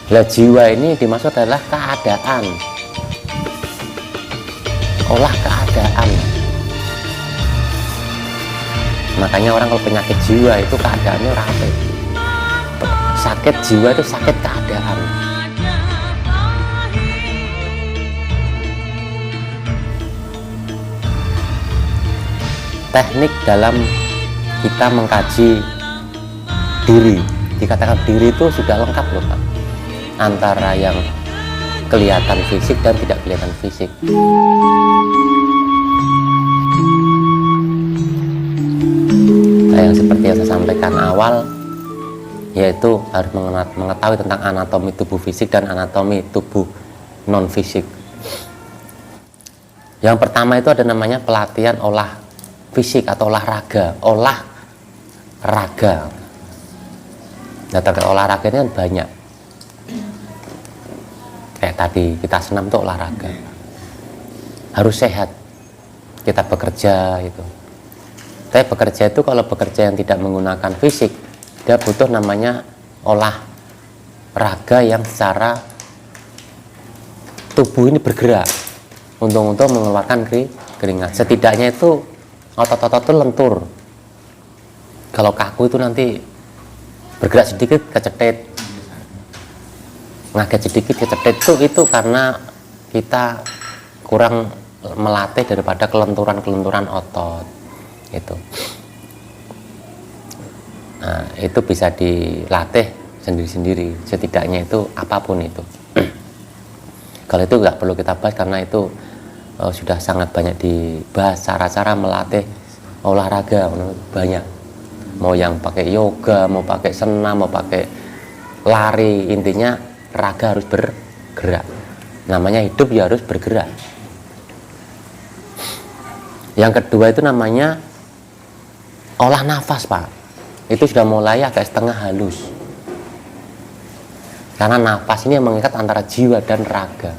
Lah jiwa ini dimaksud adalah keadaan, olah keadaan. Makanya orang kalau penyakit jiwa itu keadaannya rapi. Sakit jiwa itu sakit keadaan. Teknik dalam kita mengkaji diri, dikatakan diri itu sudah lengkap loh Pak, antara yang kelihatan fisik dan tidak kelihatan fisik. Nah, yang seperti yang saya sampaikan awal, yaitu harus mengetahui tentang anatomi tubuh fisik dan anatomi tubuh non fisik. Yang pertama itu ada namanya pelatihan olah fisik atau olahraga, olahraga. Nah, terkait olahraga ini kan banyak. Kayak tadi kita senam itu olahraga. Harus sehat. Kita bekerja itu. Tapi bekerja itu kalau bekerja yang tidak menggunakan fisik, dia butuh namanya olahraga yang secara tubuh ini bergerak untuk mengeluarkan keringat. Setidaknya itu otot-otot itu lentur. Kalau kaku itu nanti bergerak sedikit kecetit, ngaget sedikit kecetit, itu karena kita kurang melatih daripada kelenturan otot itu. Nah, itu bisa dilatih sendiri-sendiri, setidaknya itu apapun itu. Kalau itu nggak perlu kita bahas karena itu sudah sangat banyak dibahas cara-cara melatih olahraga, banyak. Mau yang pakai yoga, mau pakai senam, mau pakai lari, intinya raga harus bergerak. Namanya hidup ya harus bergerak. Yang kedua itu namanya olah nafas Pak. Itu sudah mulai agak setengah halus. Karena nafas ini yang mengikat antara jiwa dan raga.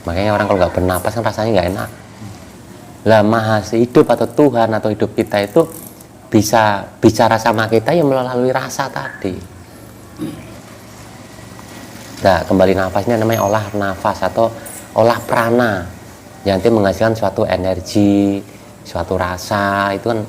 Makanya orang kalau nggak bernapas kan rasanya nggak enak. Lah Maha Hidup atau Tuhan atau hidup kita itu bisa bicara sama kita yang melalui rasa tadi. Nah, kembali nafasnya namanya olah nafas atau olah prana, yang nanti menghasilkan suatu energi, suatu rasa, itu kan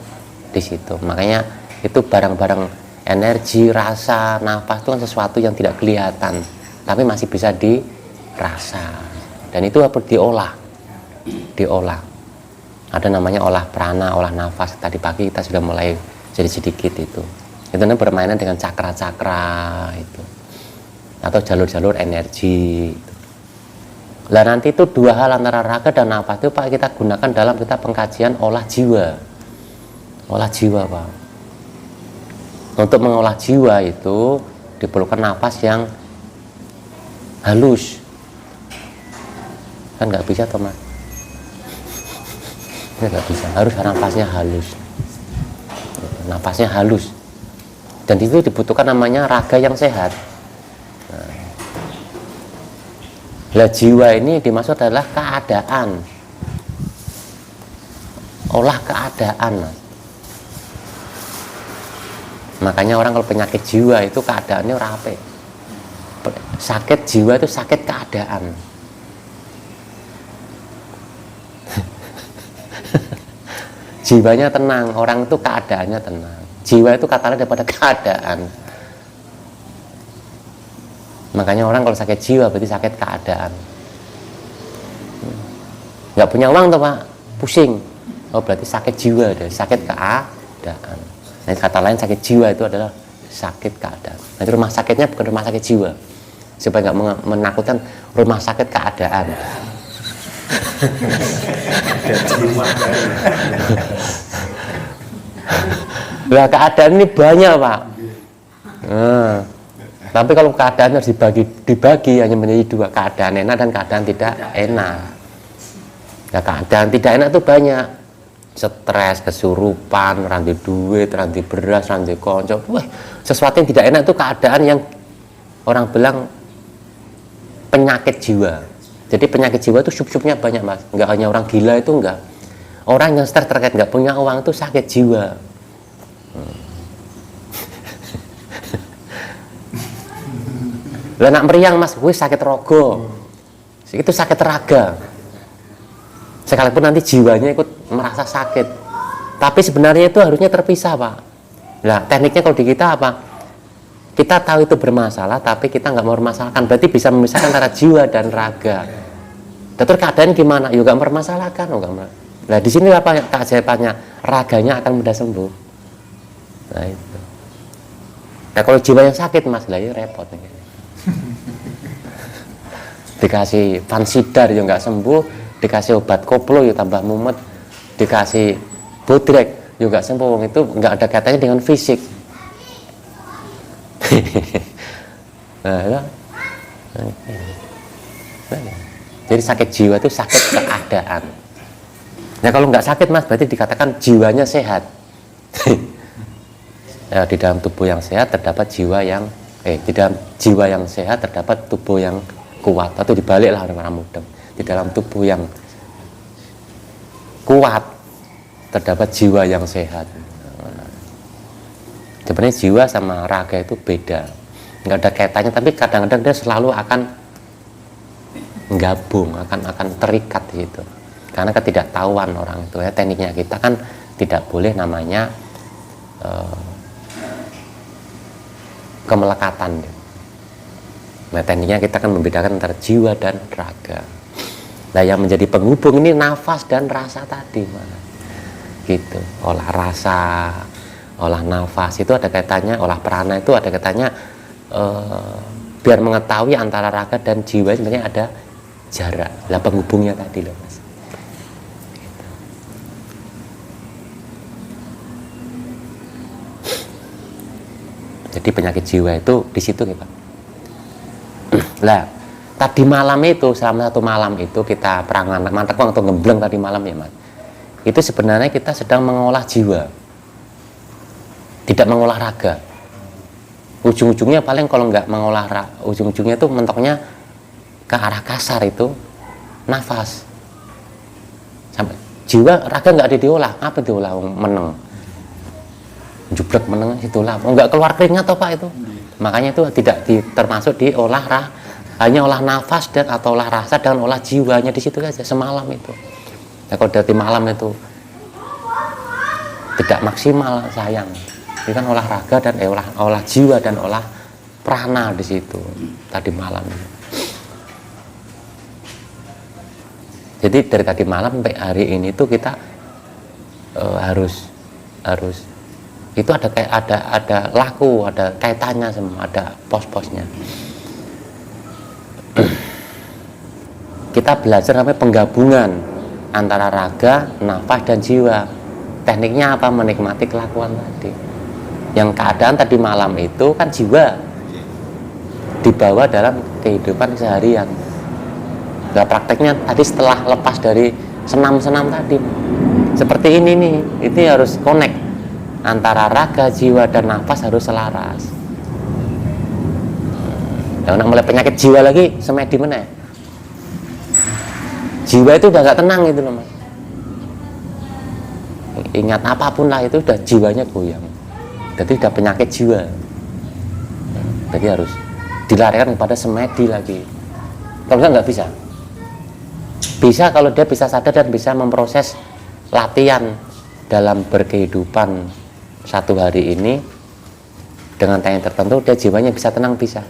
di situ. Makanya itu barang-barang energi, rasa, nafas itu kan sesuatu yang tidak kelihatan, tapi masih bisa dirasa. Dan itu harus diolah. Ada namanya olah prana, olah nafas. Tadi pagi kita sudah mulai jadi sedikit itu. Itu nanti bermainan dengan cakra-cakra itu, atau jalur-jalur energi. Lah nanti itu dua hal antara raga dan nafas itu Pak kita gunakan dalam kita pengkajian olah jiwa. Olah jiwa Pak. Untuk mengolah jiwa itu diperlukan nafas yang halus. Kan nggak bisa toh Mas? Nggak bisa, harus nafasnya halus. Nafasnya halus. Dan itu dibutuhkan namanya raga yang sehat. Lah jiwa ini dimaksud adalah keadaan, olah keadaan Mas. Makanya orang kalau penyakit jiwa itu keadaannya rapi. Sakit jiwa itu sakit keadaan. Jiwanya tenang, orang itu keadaannya tenang. Jiwa itu kata lain daripada keadaan. Makanya orang kalau sakit jiwa berarti sakit keadaan. Nggak punya uang tuh Pak, pusing. Oh berarti sakit jiwa deh, sakit keadaan. Nah, kata lain sakit jiwa itu adalah sakit keadaan. Nanti rumah sakitnya bukan rumah sakit jiwa, supaya nggak menakutkan rumah sakit keadaan. Lah keadaan ini banyak Pak. Tapi kalau keadaan harus dibagi hanya menjadi dua, keadaan enak dan keadaan tidak enak. Ya keadaan tidak enak itu banyak. Stres, kesurupan, ranti duit, ranti beras, ranti konco. Wah, sesuatu yang tidak enak itu keadaan yang orang bilang penyakit jiwa. Jadi penyakit jiwa itu sub-subnya banyak Mas. Enggak hanya orang gila itu enggak. Orang yang stres terkait nggak punya uang itu sakit jiwa. Lah nak meriang mas, wis sakit rogo, itu sakit raga. Sekalipun nanti jiwanya ikut merasa sakit, tapi sebenarnya itu harusnya terpisah pak. Nah tekniknya kalau di kita apa? Kita tahu itu bermasalah, tapi kita nggak mau mempermasalahkan. Berarti bisa memisahkan antara jiwa dan raga. Terus keadaan gimana? Juga mempermasalahkan, Nah di sini apa keajaibannya? Raganya akan mudah sembuh. Nah itu. Nah kalau jiwa yang sakit mas, lah ya repot nih. Dikasih fansidar ya nggak sembuh, dikasih obat koplo ya tambah mumet, dikasih bodrek juga sembuh. Itu nggak ada kaitannya dengan fisik. Nah, jadi sakit jiwa itu sakit keadaan. Nah kalau nggak sakit mas, berarti dikatakan jiwanya sehat. Ya, di dalam tubuh yang sehat terdapat jiwa yang di dalam jiwa yang sehat terdapat tubuh yang kuat, atau dibalik lah orang mudeng. Di dalam tubuh yang kuat terdapat jiwa yang sehat. Sebenarnya jiwa sama raga itu beda, nggak ada kaitannya, tapi kadang-kadang dia selalu akan gabung, akan terikat gitu. Karena ketidaktahuan orang itu ya, tekniknya kita kan tidak boleh namanya kemelekatan. Nah tekniknya kita kan membedakan antara jiwa dan raga. Nah yang menjadi penghubung ini nafas dan rasa tadi malah. Gitu, olah rasa, olah nafas itu ada kaitannya, olah prana itu ada kaitannya, biar mengetahui antara raga dan jiwa sebenarnya ada jarak. Lah penghubungnya tadi loh mas. Jadi penyakit jiwa itu di situ nih pak. Lah tadi malam itu, selama 1 malam itu kita perangan mantekong atau gembleng tadi malam ya mas. Itu sebenarnya kita sedang mengolah jiwa, tidak mengolah raga. Ujung-ujungnya paling kalau nggak mengolah ujung-ujungnya itu mentoknya ke arah kasar itu nafas. Sampai jiwa raga nggak ada diolah, apa diolah meneng, jubrek meneng itulah, nggak keluar keringat atau pak itu. Makanya itu tidak termasuk diolah hanya olah nafas dan atau olah rasa dan olah jiwanya di situ aja semalam itu. Nah, kalau dari malam itu tidak maksimal sayang. Ini kan olahraga dan olah jiwa dan olah prana di situ tadi malam. Jadi dari tadi malam sampai hari ini tuh kita harus itu ada laku, ada kaitannya semua, ada pos-posnya. Kita belajar namanya penggabungan antara raga, nafas dan jiwa. Tekniknya apa? Menikmati kelakuan tadi. Yang keadaan tadi malam itu kan jiwa dibawa dalam kehidupan seharian. Nah, prakteknya tadi setelah lepas dari senam-senam tadi seperti ini nih, ini harus connect antara raga, jiwa dan nafas harus selaras. Nah, mulai penyakit jiwa lagi semedi mana? Jiwa itu udah nggak tenang itu loh mas. Ingat apapun lah itu udah jiwanya goyang. Jadi udah penyakit jiwa. Jadi harus dilarikan kepada semedi lagi. Kalau nggak bisa. Bisa kalau dia bisa sadar dan bisa memproses latihan dalam berkehidupan satu hari ini dengan time tertentu, dia jiwanya bisa tenang, bisa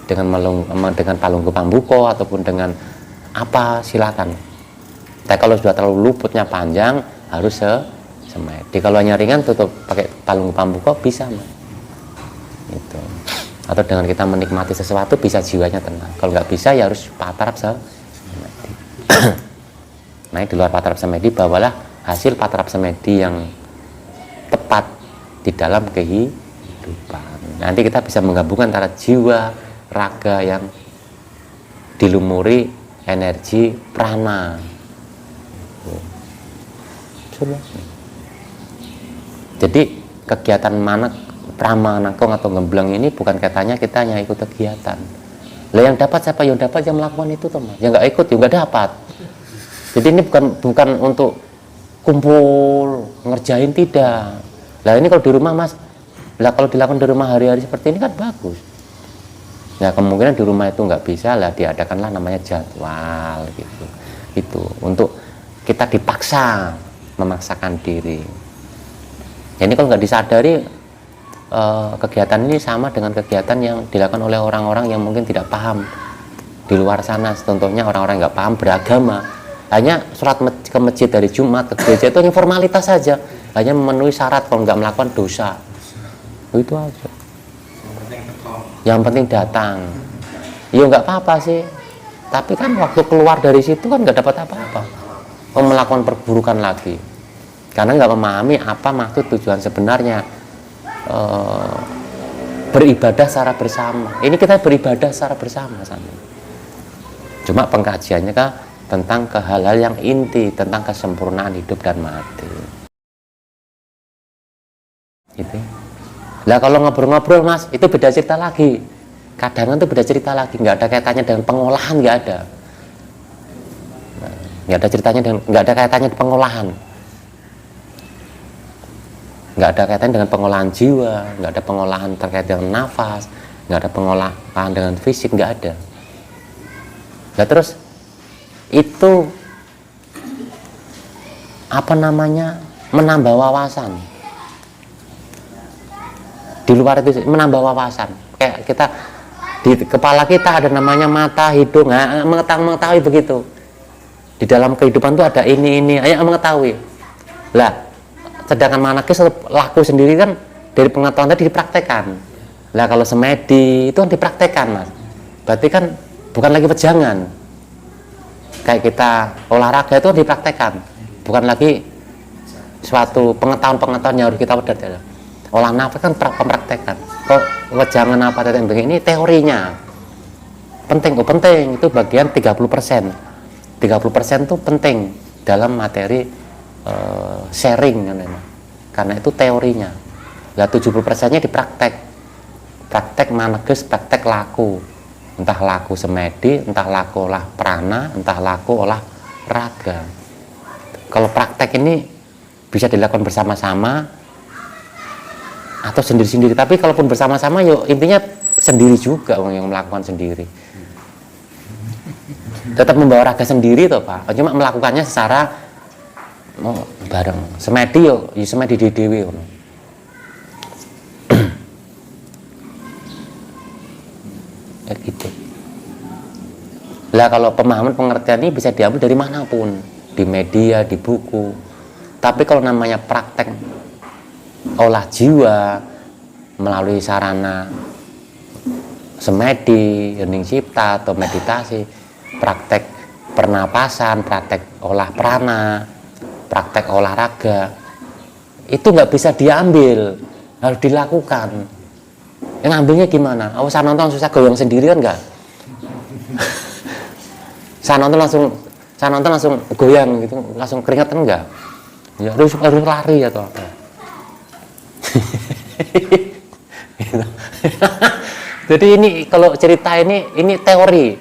dengan palunggu pambuko ataupun dengan apa silakan. Tapi kalau sudah terlalu luputnya panjang harus semedi. Kalau hanya ringan tutup pakai palunggu pambuko bisa mas. Itu. Atau dengan kita menikmati sesuatu bisa jiwanya tenang. Kalau nggak bisa ya harus patrap semedi. Nah di luar patrap semedi bawalah hasil patrap semedi yang tepat di dalam kehidupan. Nanti kita bisa menggabungkan antara jiwa, raga yang dilumuri energi prana. Jadi kegiatan mana pramanakong atau gembleng ini bukan katanya kita hanya ikut kegiatan. Lah yang dapat siapa? Yang dapat yang melakukan itu tuh mas. Yang nggak ikut juga dapat. Jadi ini bukan untuk kumpul ngerjain, tidak. Lah ini kalau di rumah mas, lah kalau dilakukan di rumah hari-hari seperti ini kan bagus. Ya kemungkinan di rumah itu nggak bisa lah, diadakanlah namanya jadwal gitu. Itu untuk kita dipaksa, memaksakan diri. Jadi kalau nggak disadari, kegiatan ini sama dengan kegiatan yang dilakukan oleh orang-orang yang mungkin tidak paham di luar sana. Contohnya orang-orang nggak paham beragama, hanya sholat ke masjid dari Jumat ke gereja itu hanya formalitas saja, hanya memenuhi syarat, kalau nggak melakukan dosa. Itu aja. Yang penting datang. Ya nggak apa-apa sih, tapi kan waktu keluar dari situ kan nggak dapat apa-apa, melakukan perburukan lagi, karena nggak memahami apa maksud tujuan sebenarnya beribadah secara bersama. Ini kita beribadah secara bersama sama. Cuma pengkajiannya kan tentang hal-hal yang inti, tentang kesempurnaan hidup dan mati. Gitu. Lah kalau ngobrol-ngobrol Mas, itu beda cerita lagi. Kadangan itu beda cerita lagi, nggak ada kaitannya dengan pengolahan, nggak ada. Nggak ada ceritanya dengan, nggak ada kaitannya dengan pengolahan. Nggak ada kaitannya dengan pengolahan jiwa, nggak ada pengolahan terkait dengan nafas, nggak ada pengolahan dengan fisik, nggak ada. Nah terus itu apa namanya, menambah wawasan. Di luar itu menambah wawasan, kayak kita di kepala kita ada namanya mata, hidung, mengetahui begitu. Di dalam kehidupan itu ada ini, ayo mengetahui. Lah, sedangkan manakis laku sendiri kan dari pengetahuan tadi dipraktekkan. Lah kalau semedi itu kan dipraktekkan Mas. Berarti kan bukan lagi pejangan. Kayak kita olahraga itu dipraktekkan, bukan lagi suatu pengetahuan yang harus kita pedot. Olah nafas kan pempraktekan. Kok wejangan apa tadi begini, ini teorinya. Penting itu bagian 30%. 30% itu penting dalam materi sharing karena itu teorinya. Lah 70%-nya dipraktek. Praktek maneges, praktek laku. Entah laku semedi, entah laku olah prana, entah laku olah raga. Kalau praktek ini bisa dilakukan bersama-sama atau sendiri-sendiri, tapi kalaupun bersama-sama yuk intinya sendiri juga yang melakukan sendiri, tetap membawa raga sendiri toh Pak, cuma melakukannya secara bareng. Semedi yuk, ya semedi di dewi gitu. Lah kalau pemahaman pengertian ini bisa diambil dari manapun, di media, di buku, tapi kalau namanya praktek olah jiwa melalui sarana semedi, hening cipta atau meditasi, praktek pernapasan, praktek olah prana, praktek olahraga, itu nggak bisa diambil, harus dilakukan. Yang ngambilnya gimana? Oh, saya nonton susah goyang sendiri kan enggak? saya nonton langsung goyang gitu, langsung keringetan enggak? Ya harus lari atau apa? Jadi ini kalau cerita ini teori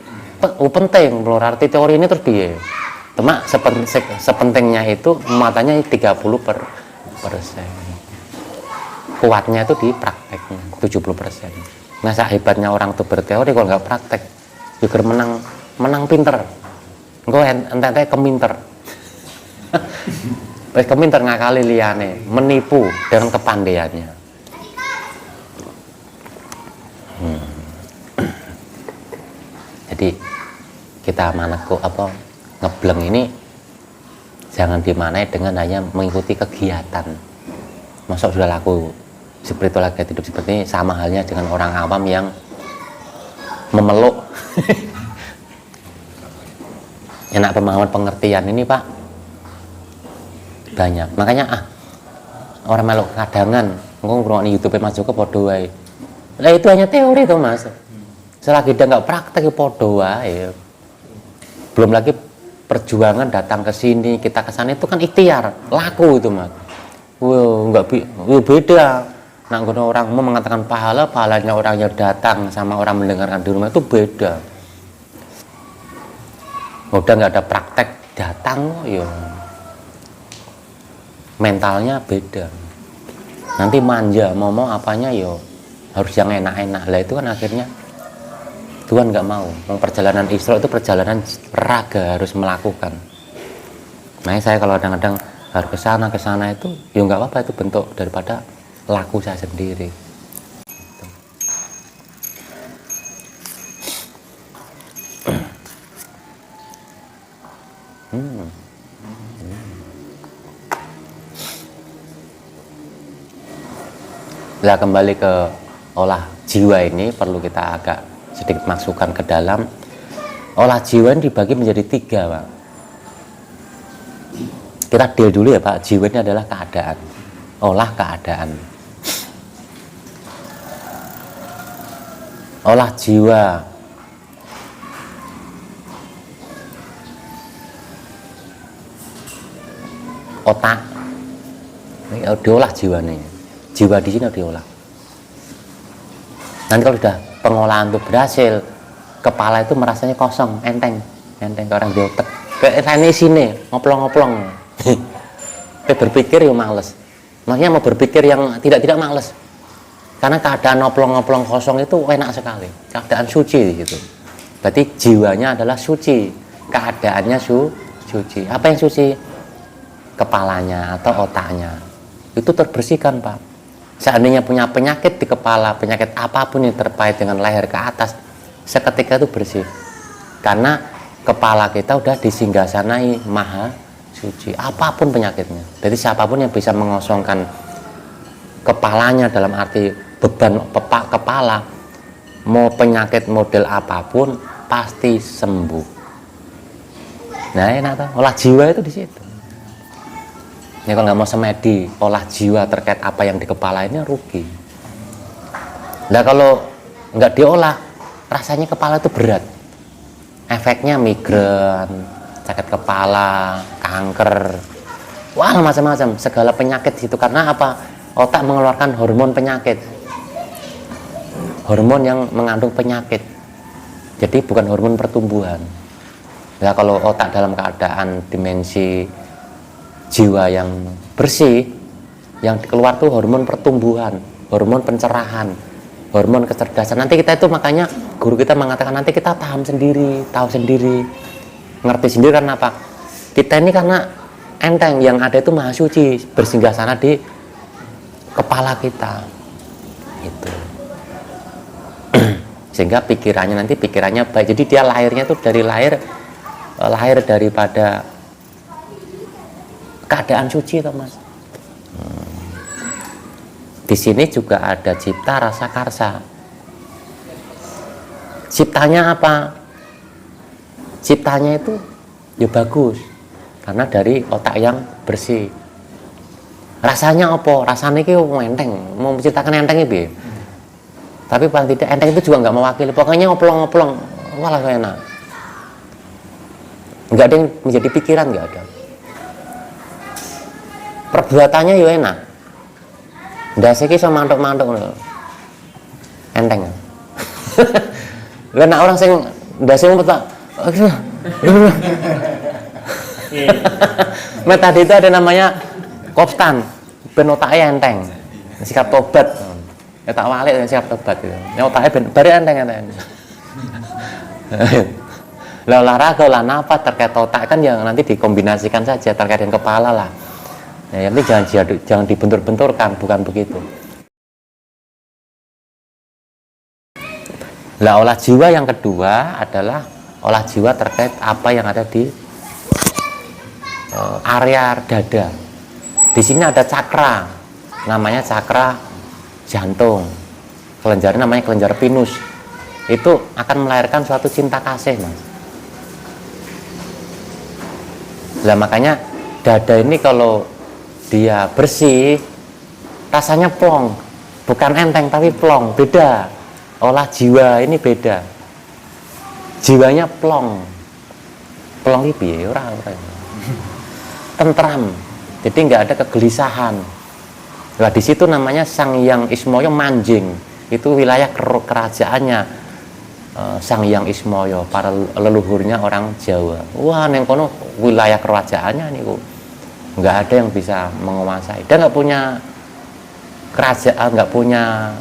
penting, berarti teori ini terus biaya. Cuma sepentingnya itu matanya 30%. Kuatnya itu di prakteknya 70%. Masa hebatnya orang tuh berteori kalau nggak praktek juga menang pinter. Engko ente keminter. Wis keminter ngakali liyane, menipu dengan kepandaiannya. Jadi kita ngebleng ini jangan dimanai dengan hanya mengikuti kegiatan. Masa sudah laku seperti lagi hidup seperti ini, sama halnya dengan orang awam yang memeluk. Enak pemahaman pengertian ini Pak banyak, makanya orang meluk kadangan ngrungokne YouTube Mas Joko padha wae. Lah itu hanya teori toh Mas. Selagi dia nggak praktek ya padha wae. Belum lagi perjuangan datang ke sini, kita ke sana itu kan ikhtiar, laku itu Mas. Beda. Nah, kalau orang mau mengatakan pahalanya orang yang datang sama orang mendengarkan di rumah itu beda. Udah nggak ada praktek datang, ya mentalnya beda. Nanti manja, mau apanya yo harus yang enak-enak. Lah itu kan akhirnya Tuhan nggak mau. Perjalanan Isra itu perjalanan raga, harus melakukan. Nah, saya kalau kadang-kadang harus ke sana itu, ya nggak apa-apa, itu bentuk daripada laku saya sendiri. Nah, kembali ke olah jiwa ini perlu kita agak sedikit masukkan ke dalam. Olah jiwa ini dibagi menjadi 3, Pak. Kita deal dulu ya, Pak. Jiwa ini adalah keadaan, olah keadaan. Olah jiwa otak ini diolah jiwa nih. Jiwa di sini diolah. Nanti kalau sudah pengolahan itu berhasil, kepala itu merasanya kosong, enteng orang di otak. Kayak ini sini ngoplong-ngoplong. Berpikir ya males. Makanya mau berpikir yang tidak males. Karena keadaan ngoplong-ngoplong kosong itu enak sekali. Keadaan suci gitu. Berarti jiwanya adalah suci, keadaannya suci. Apa yang suci? Kepalanya atau otaknya. Itu terbersihkan, Pak. Seandainya punya penyakit di kepala, penyakit apapun yang terkait dengan leher ke atas, seketika itu bersih. Karena kepala kita udah disinggasanai maha suci, apapun penyakitnya. Jadi siapapun yang bisa mengosongkan kepalanya dalam arti beban kepala, mau penyakit model apapun pasti sembuh. Nah, enak tuh. Olah jiwa itu di situ. Ya, kalau nggak mau semedi olah jiwa terkait apa yang di kepala ini rugi. Nah, kalau nggak diolah, rasanya kepala itu berat. Efeknya migrain, sakit kepala, kanker, wah macam-macam, segala penyakit itu. Karena apa? Otak mengeluarkan hormon penyakit, hormon yang mengandung penyakit. Jadi bukan hormon pertumbuhan. Nah, kalau otak dalam keadaan dimensi jiwa yang bersih, yang keluar tuh hormon pertumbuhan, hormon pencerahan, hormon kecerdasan. Nanti kita itu, makanya guru kita mengatakan nanti kita paham sendiri, tahu sendiri, ngerti sendiri. Karena apa? Kita ini karena enteng, yang ada itu maha suci, bersinggasana di kepala kita itu. Sehingga pikirannya baik. Jadi dia lahirnya tuh dari lahir daripada keadaan suci, Mas. Di sini juga ada cipta, rasa, karsa. Ciptanya apa? Ciptanya itu ya bagus, karena dari otak yang bersih. Rasanya apa? Rasanya itu enteng, mau menciptakan enteng itu. Tapi paling tidak enteng itu juga nggak mewakili. Pokoknya ngoplong-ngoplong, walah enak. Nggak ada yang menjadi pikiran, nggak ada. Perbuatannya yo enak. Ndase iki iso mantuk-mantuk ngono. Enteng. Lah nek orang sing ndase ngumpet tak. Tadi itu ada namanya kopstan, ben otake enteng. Sikap tobat. Ya tak walik sikap tobat gitu. Ya otake ben bare enteng-enteng. Lah olahraga, olah nafas terkait otak kan yang nanti dikombinasikan saja terkait dengan kepala lah. Ya, tapi jangan dibentur-benturkan, bukan begitu. Lah, olah jiwa yang kedua adalah olah jiwa terkait apa yang ada di area dada. Di sini ada cakra, namanya cakra jantung. Kelenjarnya namanya kelenjar pinus. Itu akan melahirkan suatu cinta kasih, Mas. Lah, makanya dada ini kalau dia bersih, rasanya plong, bukan enteng tapi plong, beda. Olah jiwa ini beda, jiwanya plong itu ora tentram, jadi nggak ada kegelisahan. Nah, di situ namanya Sang Hyang Ismoyo manjing, itu wilayah kerajaannya Sang Hyang Ismoyo, para leluhurnya orang Jawa. Wah, neng kono wilayah kerajaannya niku nggak ada yang bisa menguasai. Dia nggak punya kerajaan, nggak punya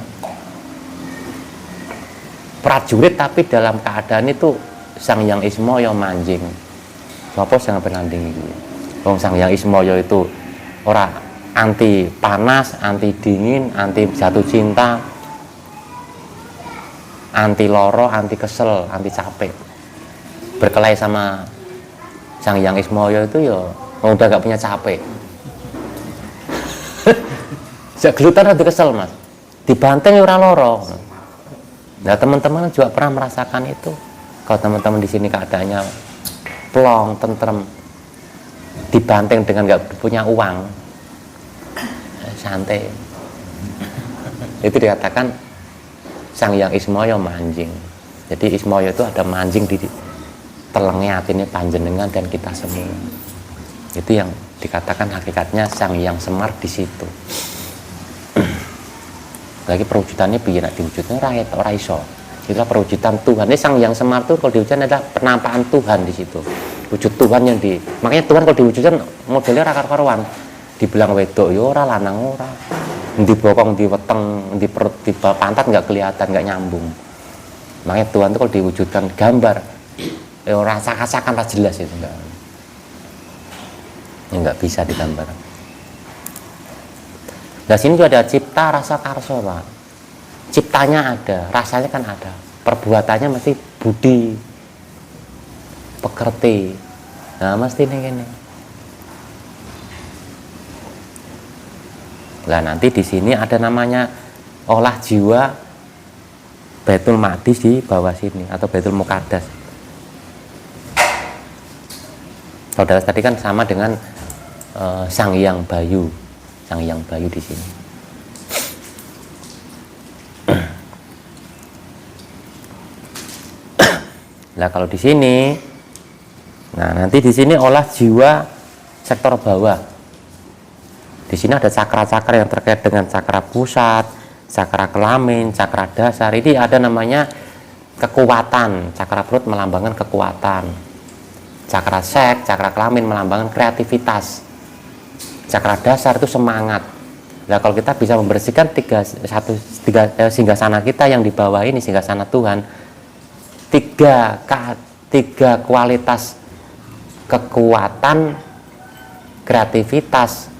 prajurit tapi dalam keadaan itu Sang Hyang Ismaya manjing. Sapa sing penanding iki? Wong Sang Hyang Ismaya itu ora anti panas, anti dingin, anti jatuh cinta, anti loro, anti kesel, anti capek. Berkelahi sama Sang Hyang Ismaya itu ya udah gak punya capek. Gelutan atau kesel mas, dibanteng ora loro. Nah teman-teman juga pernah merasakan itu. Kalau teman-teman di sini keadaannya plong, tentrem, dibanteng dengan nggak punya uang, santai. Itu dikatakan Sang Hyang Ismaya manjing. Jadi Ismaya itu ada manjing di telengnya hatinya panjenengan dan kita semua. Itu yang dikatakan hakikatnya Sang Hyang Semar di situ. Lagi perwujudannya piye nek diwujudnya ora iso. Itulah perwujudan Tuhan. Ini Sang Hyang Semar itu kalau diwujudkan adalah penampakan Tuhan di situ. Wujud Tuhan yang makanya Tuhan kalau diwujudkan modelnya karuan. Dibilang wedok ya ora, lanang ora. Di bokong, di weteng, di perut, di pantat nggak kelihatan, nggak nyambung. Makanya Tuhan itu kalau diwujudkan gambar, ya rasa-rasakan lah jelas itu enggak. Ya nggak bisa digambar. Nah sini juga ada cipta rasa karso pak. Ciptanya ada, rasanya kan ada. Perbuatannya mesti budi, pekerti. Nah mesti ini. Nah nanti di sini ada namanya olah jiwa Baitul Maqdis di bawah sini atau Baitul Muqaddas. Saudara tadi kan sama dengan Sang Hyang Bayu. Sang Hyang Bayu di sini. Nah kalau di sini, nah nanti di sini olah jiwa sektor bawah. Di sini ada cakra-cakra yang terkait dengan cakra pusat, cakra kelamin, cakra dasar. Ini ada namanya kekuatan. Cakra perut melambangkan kekuatan. Cakra seks, cakra kelamin melambangkan kreativitas. Cakra dasar itu semangat. Nah kalau kita bisa membersihkan tiga singgasana kita yang di bawah ini, singgasana Tuhan, tiga kualitas kekuatan, kreativitas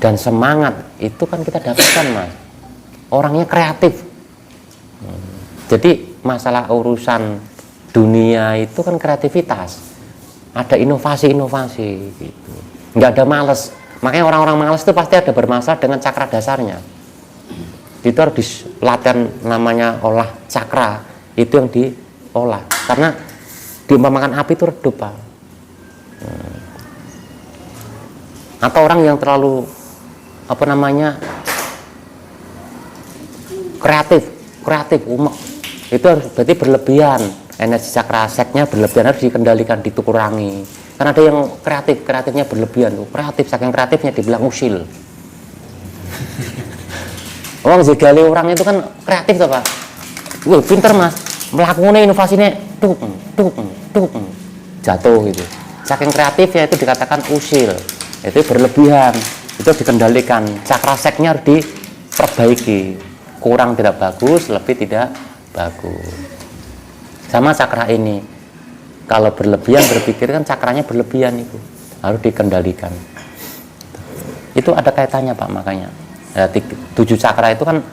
dan semangat itu kan kita dapatkan mas. Orangnya kreatif. Jadi masalah urusan dunia itu kan kreativitas. Ada inovasi-inovasi gitu. Nggak ada males. Makanya orang-orang males itu pasti ada bermasalah dengan cakra dasarnya. Itu harus dilatih namanya olah cakra. Itu yang diolah. Karena diumpamakan api itu redup Pak. Atau orang yang terlalu kreatif umek. Itu harus berarti berlebihan. Energi cakra seknya berlebihan, harus dikendalikan, dikurangi. Karena ada yang kreatifnya berlebihan tuh. Kreatif, saking kreatifnya dibilang usil. Orang jegali orang itu kan kreatif tuh Pak. Wah pinter mas, melakukan inovasinya jatuh gitu. Saking kreatifnya itu dikatakan usil. Itu berlebihan, itu dikendalikan. Cakra seknya harus diperbaiki. Kurang tidak bagus, lebih tidak bagus. Sama cakra ini. Kalau berlebihan berpikir kan cakranya berlebihan itu harus dikendalikan. Itu ada kaitannya Pak makanya. 7 cakra itu kan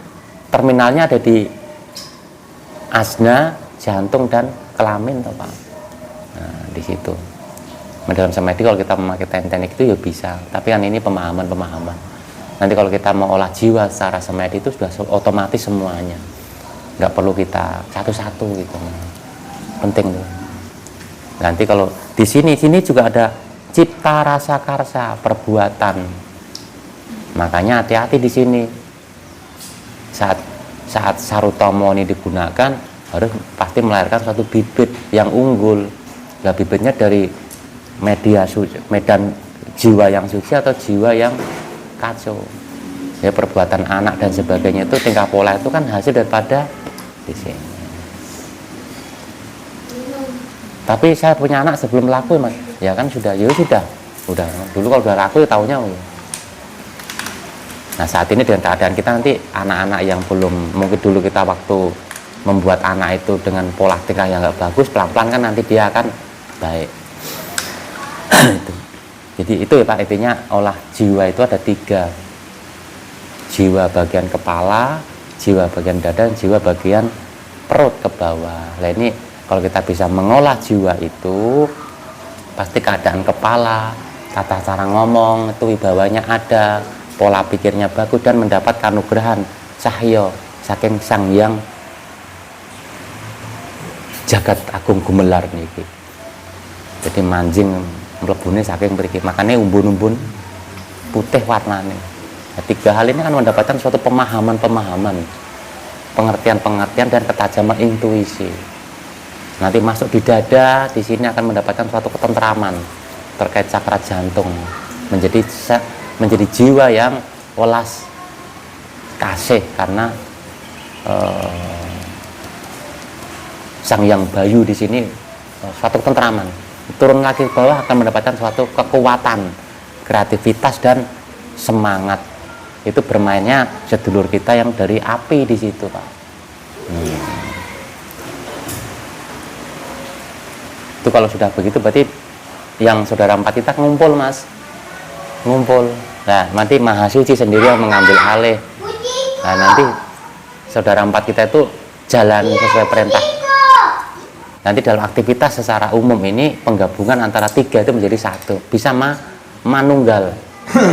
terminalnya ada di asna, jantung dan kelamin toh Pak. Nah, di situ. Dalam semedi kalau kita memakai teknik itu ya bisa, tapi kan ini pemahaman. Nanti kalau kita mau olah jiwa secara semedi itu sudah otomatis semuanya. Nggak perlu kita satu-satu gitu. Penting tuh. Nanti kalau di sini juga ada cipta rasa karsa perbuatan. Makanya hati-hati di sini. Saat sarutomo ini digunakan harus pasti melahirkan suatu bibit yang unggul. Nah, bibitnya dari medan jiwa yang suci atau jiwa yang kacau. Ya perbuatan anak dan sebagainya itu tingkah pola itu kan hasil daripada di sini. Tapi saya punya anak sebelum laku mas, ya kan sudah. Dulu kalau udah laku ya taunya. Nah saat ini dengan keadaan kita nanti anak-anak yang belum, mungkin dulu kita waktu membuat anak itu dengan pola tingkah yang nggak bagus, pelan-pelan kan nanti dia akan baik. Itu. Jadi itu ya Pak, intinya olah jiwa itu ada 3. Jiwa bagian kepala, jiwa bagian dada, dan jiwa bagian perut ke bawah. Nah ini kalau kita bisa mengolah jiwa itu, pasti keadaan kepala, tata cara ngomong itu wibawanya ada, pola pikirnya bagus, dan mendapat kanugrahan cahya saking Sang Hyang Jagat Agung Gumelar niki. Jadi manjing mlebune saking mriki, makanya umbun-umbun putih warnanya. Nah, 3 hal ini kan mendapatkan suatu pemahaman-pemahaman, pengertian-pengertian, dan ketajaman intuisi. Nanti masuk di dada, di sini akan mendapatkan suatu ketentraman terkait cakra jantung, menjadi jiwa yang welas kasih karena Sang Hyang Bayu di sini suatu ketentraman. Turun lagi ke bawah akan mendapatkan suatu kekuatan, kreativitas, dan semangat. Itu bermainnya sedulur kita yang dari api di situ Pak. Itu kalau sudah begitu berarti yang saudara 4 kita ngumpul Mas, ngumpul. Nah nanti Maha Suci sendiri yang mengambil alih. Nah nanti saudara 4 kita itu jalan sesuai perintah. Nanti dalam aktivitas secara umum ini penggabungan antara 3 itu menjadi 1, bisa manunggal.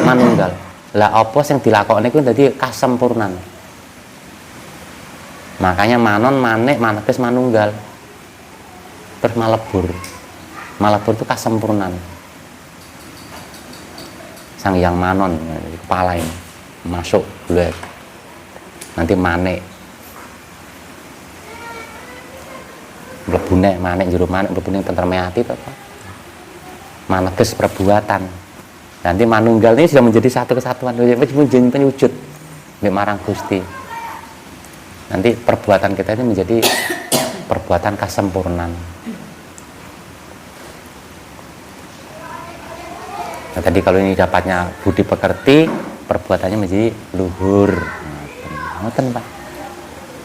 Manunggal. Lah apa yang dilakoni itu jadi kasempurnan. Makanya manon, manik, maneges, manunggal. Terus malebur. Malebur itu kasempurnan. Sang Hyang Manon di kepala ini masuk bulat. Nanti manik. Mlebune manik jero manik mlebune tentreme ati to Pak. Maneges perbuatan. Nanti manunggal ini sudah menjadi satu kesatuan, wis menjadi penyujud nek marang Gusti. Nanti perbuatan kita ini menjadi perbuatan kasempurnan. Nah, tadi kalau ini dapatnya budi pekerti, perbuatannya menjadi luhur. Ngoten Pak.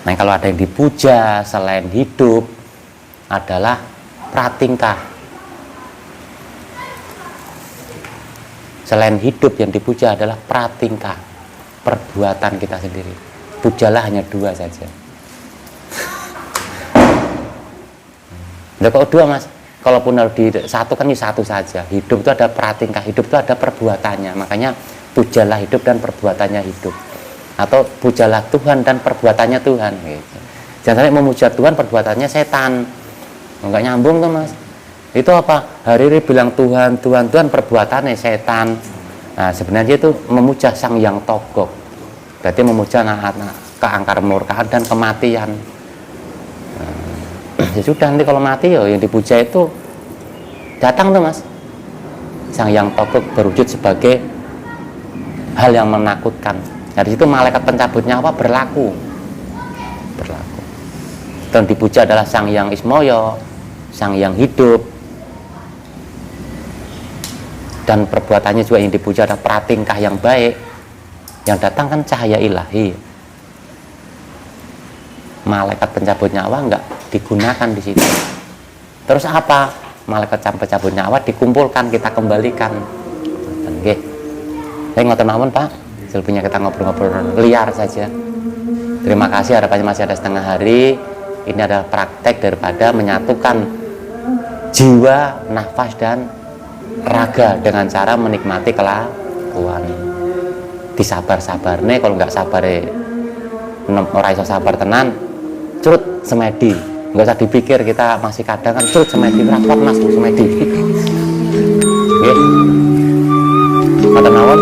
Nah, kalau ada yang dipuja selain hidup adalah pratingkah. Selain hidup yang dipuja adalah pratingkah, perbuatan kita sendiri. Pujalah hanya 2 saja. Nah, kok 2 Mas? Kalaupun harus di 1 kan ini 1 saja. Hidup itu ada pratingkah, hidup itu ada perbuatannya. Makanya pujalah hidup dan perbuatannya hidup. Atau pujalah Tuhan dan perbuatannya Tuhan. Gitu. Jangan sampai memuja Tuhan perbuatannya setan. Enggak nyambung tuh Mas. Itu apa? Hari-hari bilang Tuhan, Tuhan, Tuhan, perbuatannya setan. Nah sebenarnya itu memuja Sang Hyang Togok. Berarti memuja keangkar murkaan dan kematian. Ya sudah, nanti kalau mati ya yang dipuja itu datang tuh Mas. Sang Hyang Togok berwujud sebagai hal yang menakutkan. Dari situ malaikat pencabut nyawa berlaku. Dan dipuja adalah Sang Hyang Ismoyo, Sang Hyang hidup, dan perbuatannya juga yang dipuja adalah pratingkah yang baik. Yang datang kan cahaya ilahi. Malaikat pencabut nyawa enggak digunakan di situ. Terus apa? Malaikat pencabut nyawa dikumpulkan, kita kembalikan. Nggih. Saya ngoten mawon Pak. Selebihnya kita ngobrol-ngobrol liar saja. Terima kasih, harapannya masih ada setengah hari. Ini adalah praktek daripada menyatukan jiwa, nafas, dan raga dengan cara menikmati kelakuan. Disabar-sabar nih, kalau nggak sabar ora iso sabar tenan, curut semedi. Nggak usah dipikir, kita masih kadang kan curut semedi, rapot Mas semedi. Nggih. Matur nuwun.